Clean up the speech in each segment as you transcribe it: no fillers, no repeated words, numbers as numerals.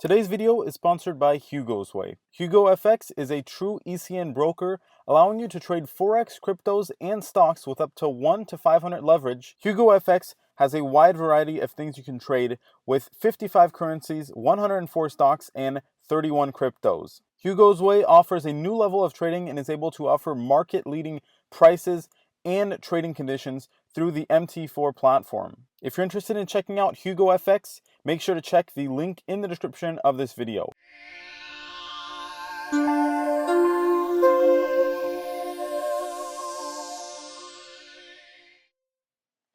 Today's video is sponsored by Hugo's Way. Hugo FX is a true ECN broker, allowing you to trade Forex, cryptos, and stocks with up to 1 to 500 leverage. Hugo FX has a wide variety of things you can trade with 55 currencies, 104 stocks, and 31 cryptos. Hugo's Way offers a new level of trading and is able to offer market-leading prices and trading conditions through the MT4 platform. If you're interested in checking out Hugo FX, make sure to check the link in the description of this video.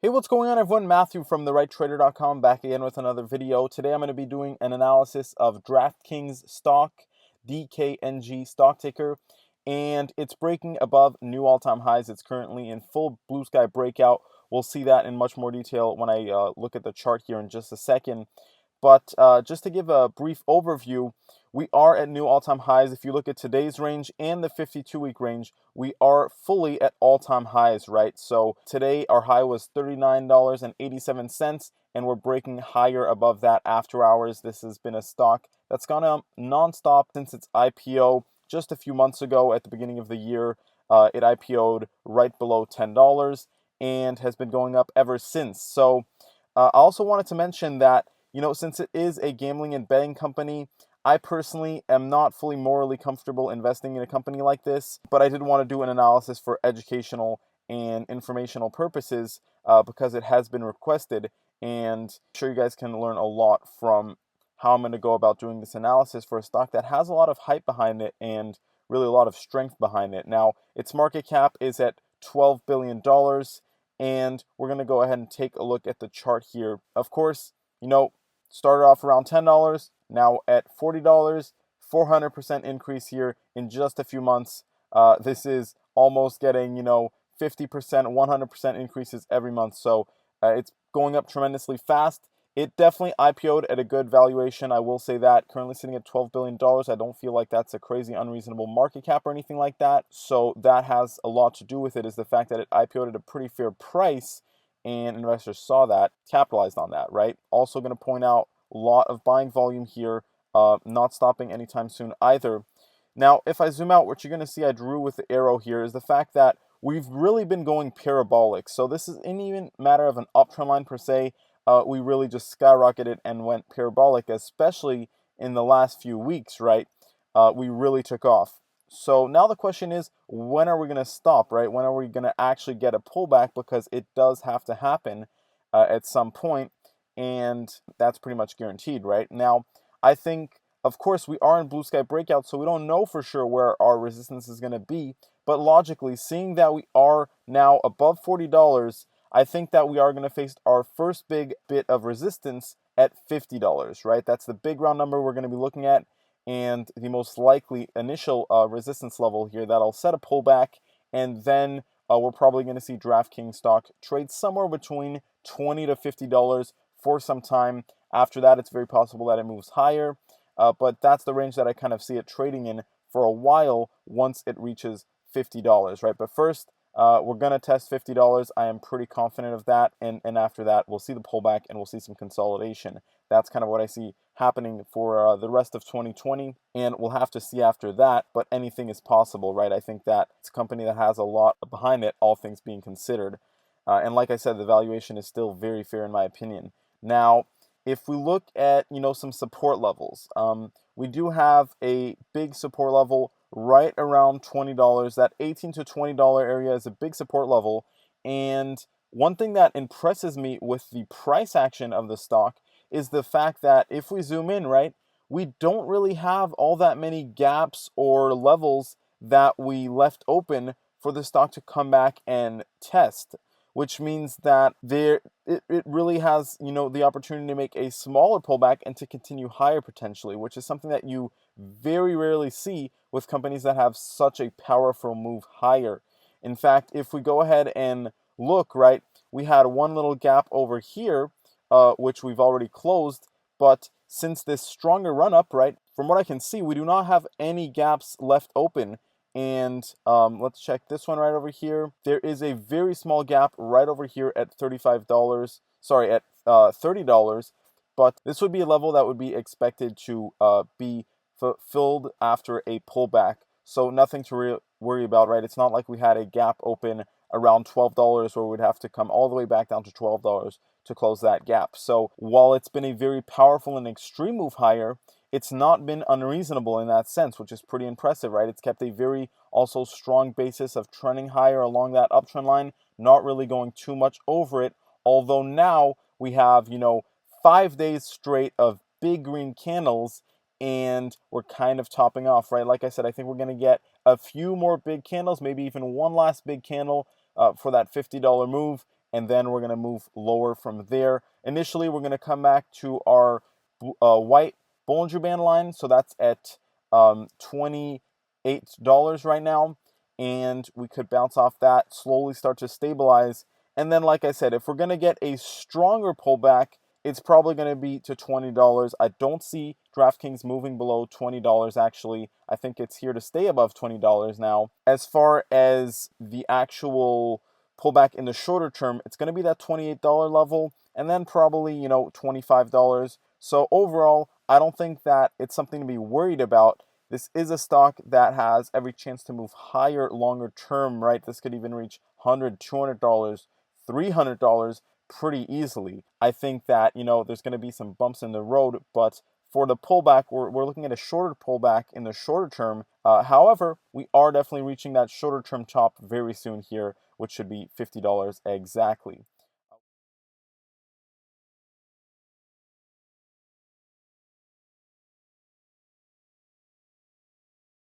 Hey, what's going on everyone? Matthew from therighttrader.com back again with another video. Today I'm going to be doing an analysis of Draftkings stock, DKNG stock ticker, and it's breaking above new all-time highs. It's currently in full blue sky breakout. We'll see that in much more detail when I look at the chart here in just a second. But just to give a brief overview, we are at new all-time highs. If you look at today's range and the 52-week range, we are fully at all-time highs, right? So today our high was $39.87, and we're breaking higher above that after hours. This has been a stock that's gone up nonstop since its IPO just a few months ago at the beginning of the year. It IPO'd right below $10 and has been going up ever since. So I also wanted to mention that, since it is a gambling and betting company, I personally am not fully morally comfortable investing in a company like this, but I did want to do an analysis for educational and informational purposes because it has been requested, and I'm sure you guys can learn a lot from how I'm going to go about doing this analysis for a stock that has a lot of hype behind it and really a lot of strength behind it. Now, its market cap is at $12 billion, and we're going to go ahead and take a look at the chart here. Of course, started off around $10, now at $40, 400% increase here in just a few months. This is almost getting, 50%, 100% increases every month. So it's going up tremendously fast. It definitely IPO'd at a good valuation, I will say that. Currently sitting at $12 billion. I don't feel like that's a crazy unreasonable market cap or anything like that. So that has a lot to do with it, is the fact that it IPO'd at a pretty fair price, and investors saw that, capitalized on that, right? Also going to point out a lot of buying volume here, not stopping anytime soon either. Now, if I zoom out, what you're going to see I drew with the arrow here is the fact that we've really been going parabolic. So this isn't even a matter of an uptrend line per se. We really just skyrocketed and went parabolic, especially in the last few weeks, right? We really took off. So now the question is, when are we going to stop, right? When are we going to actually get a pullback? Because it does have to happen at some point, and that's pretty much guaranteed, right? Now, I think, of course, we are in blue sky breakout, so we don't know for sure where our resistance is going to be. But logically, seeing that we are now above $40, I think that we are going to face our first big bit of resistance at $50, right? That's the big round number we're going to be looking at, and the most likely initial resistance level here that'll set a pullback, and then we're probably going to see DraftKings stock trade somewhere between $20 to $50 for some time. After that, it's very possible that it moves higher, but that's the range that I kind of see it trading in for a while once it reaches $50, right? But first, we're going to test $50. I am pretty confident of that, and after that, we'll see the pullback and we'll see some consolidation. That's kind of what I see happening for the rest of 2020, and we'll have to see after that, but anything is possible, right? I think that it's a company that has a lot behind it, all things being considered. And like I said, the valuation is still very fair in my opinion. Now, if we look at, some support levels, we do have a big support level right around $20. That $18 to $20 area is a big support level. And one thing that impresses me with the price action of the stock is the fact that if we zoom in, right, we don't really have all that many gaps or levels that we left open for the stock to come back and test, which means that it really has, the opportunity to make a smaller pullback and to continue higher potentially, which is something that you very rarely see with companies that have such a powerful move higher. In fact, if we go ahead and look, right, we had one little gap over here, which we've already closed, but since this stronger run up, right, from what I can see, we do not have any gaps left open. And let's check this one right over here. There is a very small gap right over here at $35. Sorry, at $30. but this would be a level that would be expected to be fulfilled after a pullback. So nothing to worry about, right? It's not like we had a gap open around $12 where we'd have to come all the way back down to $12 to close that gap. So while it's been a very powerful and extreme move higher, it's not been unreasonable in that sense, which is pretty impressive, right? It's kept a very also strong basis of trending higher along that uptrend line, not really going too much over it. Although now we have, 5 days straight of big green candles, and we're kind of topping off, right? Like I said, I think we're going to get a few more big candles, maybe even one last big candle for that $50 move, and then we're going to move lower from there. Initially, we're going to come back to our white Bollinger Band line, so that's at $28 right now, and we could bounce off that, slowly start to stabilize, and then, like I said, if we're going to get a stronger pullback, it's probably going to be to $20. I don't see DraftKings moving below $20, actually. I think it's here to stay above $20 now. As far as the actual pullback in the shorter term, it's going to be that $28 level, and then probably, $25. So overall, I don't think that it's something to be worried about. This is a stock that has every chance to move higher longer term, right? This could even reach $100, $200, $300 pretty easily. I think that, there's going to be some bumps in the road, but for the pullback, we're looking at a shorter pullback in the shorter term. However, we are definitely reaching that shorter term top very soon here, which should be $50 exactly.